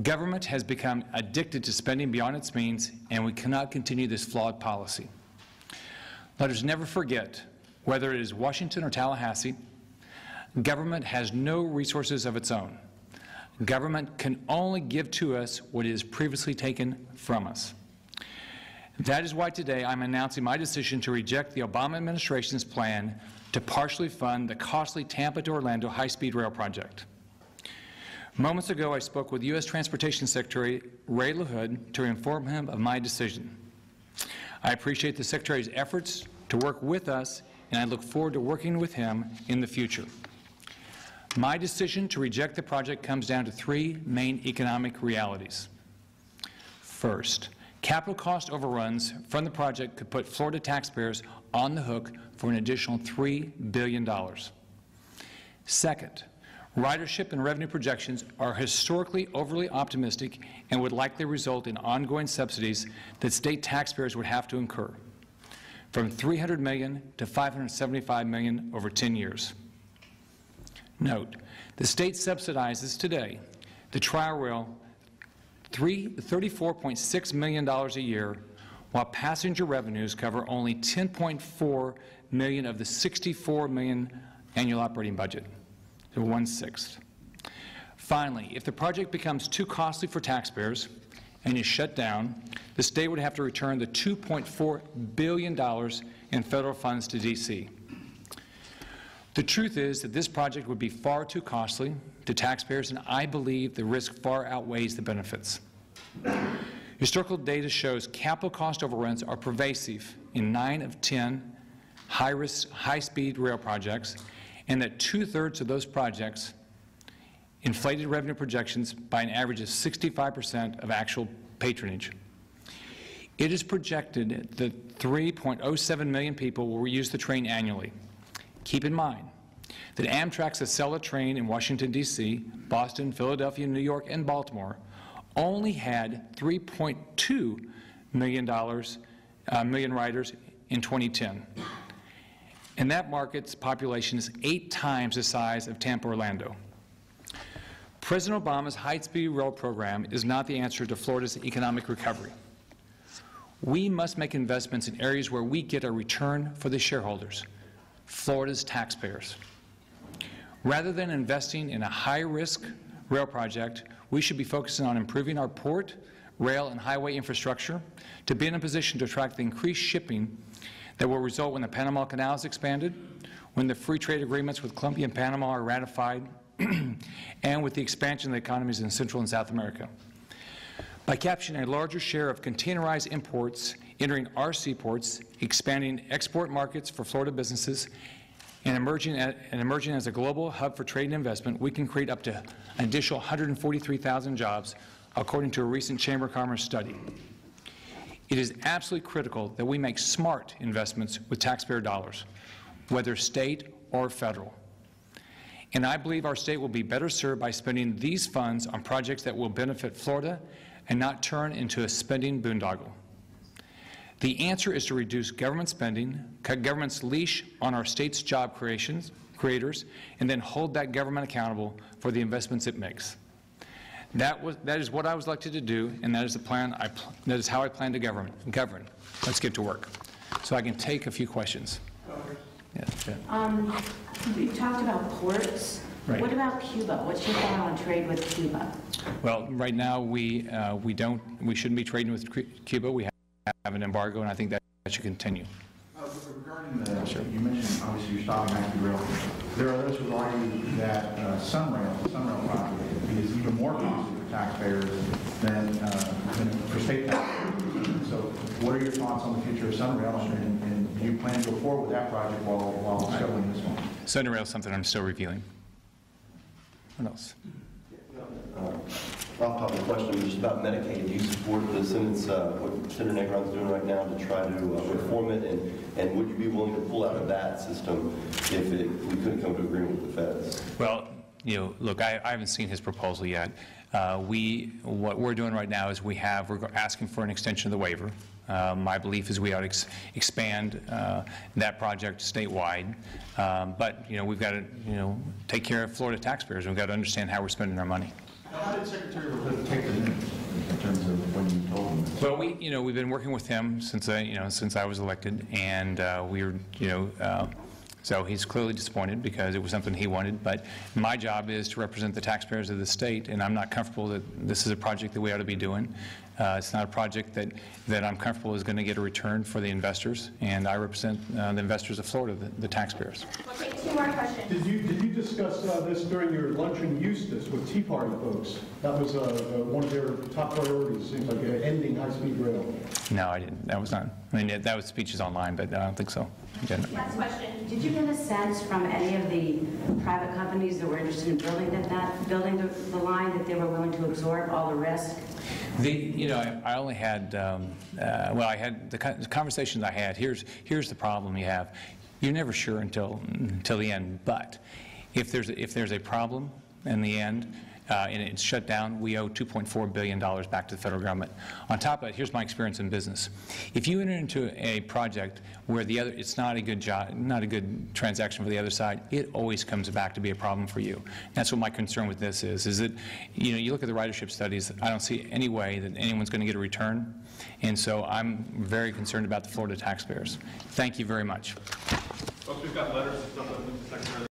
Government has become addicted to spending beyond its means, and we cannot continue this flawed policy. Let us never forget, whether it is Washington or Tallahassee, government has no resources of its own. Government can only give to us what is previously taken from us. That is why today I'm announcing my decision to reject the Obama administration's plan to partially fund the costly Tampa to Orlando high-speed rail project. Moments ago, I spoke with U.S. Transportation Secretary Ray LaHood to inform him of my decision. I appreciate the Secretary's efforts to work with us, and I look forward to working with him in the future. My decision to reject the project comes down to three main economic realities. First, capital cost overruns from the project could put Florida taxpayers on the hook for an additional $3 billion. Second, ridership and revenue projections are historically overly optimistic and would likely result in ongoing subsidies that state taxpayers would have to incur, from $300 million to $575 million over 10 years. Note, the state subsidizes today the trial rail $34.6 million a year, while passenger revenues cover only $10.4 million of the $64 million annual operating budget, so 1/6. Finally, if the project becomes too costly for taxpayers and is shut down, the state would have to return the $2.4 billion in federal funds to D.C. The truth is that this project would be far too costly to taxpayers, and I believe the risk far outweighs the benefits. Historical data shows capital cost overruns are pervasive in 9 of 10 high-risk, high-speed rail projects, and that 2/3 of those projects inflated revenue projections by an average of 65% of actual patronage. It is projected that 3.07 million people will use the train annually. Keep in mind that Amtrak's Acela train in Washington, D.C., Boston, Philadelphia, New York, and Baltimore only had 3.2 million riders in 2010. And that market's population is 8 times the size of Tampa, Orlando. President Obama's high-speed rail program is not the answer to Florida's economic recovery. We must make investments in areas where we get a return for the shareholders, Florida's taxpayers. Rather than investing in a high-risk rail project, we should be focusing on improving our port, rail, and highway infrastructure to be in a position to attract the increased shipping that will result when the Panama Canal is expanded, when the free trade agreements with Colombia and Panama are ratified, and with the expansion of the economies in Central and South America. By capturing a larger share of containerized imports entering our seaports, expanding export markets for Florida businesses, and emerging as a global hub for trade and investment, we can create up to an additional 143,000 jobs, according to a recent Chamber of Commerce study. It is absolutely critical that we make smart investments with taxpayer dollars, whether state or federal. And I believe our state will be better served by spending these funds on projects that will benefit Florida and not turn into a spending boondoggle. The answer is to reduce government spending, cut government's leash on our state's job creators, and then hold that government accountable for the investments it makes. That is what I was elected to do, and that is the plan. That is how I plan to govern. Let's get to work. So I can take a few questions. Yes, you talked about ports. Right. What about Cuba? What's your thought on trade with Cuba? Well, right now we shouldn't be trading with Cuba. We have an embargo, and I think that should continue. Regarding you mentioned obviously you're stopping high-speed rail. There are those who argue that SunRail project is even more costly for taxpayers than for state taxpayers. So, what are your thoughts on the future of SunRail, and do you plan to go forward with that project while settling this one? SunRail is something I'm still reviewing. What else? Off-topic question, just about Medicaid. Do you support the Senate's, what Senator Negron's doing right now to try to reform it, and would you be willing to pull out of that system if we couldn't come to agreement with the feds? Well, look, I haven't seen his proposal yet. What we're doing right now is we're asking for an extension of the waiver. My belief is we ought to expand that project statewide, but we've got to take care of Florida taxpayers. We've got to understand how we're spending our money. How did Secretary LaHood take the terms of when you told them this? Well, we've been working with him since I was elected, and so he's clearly disappointed because it was something he wanted. But my job is to represent the taxpayers of the state, and I'm not comfortable that this is a project that we ought to be doing. It's not a project that I'm comfortable is going to get a return for the investors, and I represent the investors of Florida, the taxpayers. Okay, two more questions. Did you discuss this during your lunch in Eustis with Tea Party folks? That was one of their top priorities, seems like, ending high-speed rail. No, I didn't. That was not. I mean, that was speeches online, but I don't think so. Last question. Did you get a sense from any of the private companies that were interested in building the line that they were willing to absorb all the risk? I only had, I had the conversations I had. Here's the problem you have. You're never sure until the end. But if there's a problem in the end, and it's shut down, we owe $2.4 billion back to the federal government. On top of that, here's my experience in business. If you enter into a project where it's not a good job, not a good transaction for the other side, it always comes back to be a problem for you. That's what my concern with this is that, you look at the ridership studies, I don't see any way that anyone's going to get a return, and so I'm very concerned about the Florida taxpayers. Thank you very much. Folks, we've got letters and stuff that the Secretary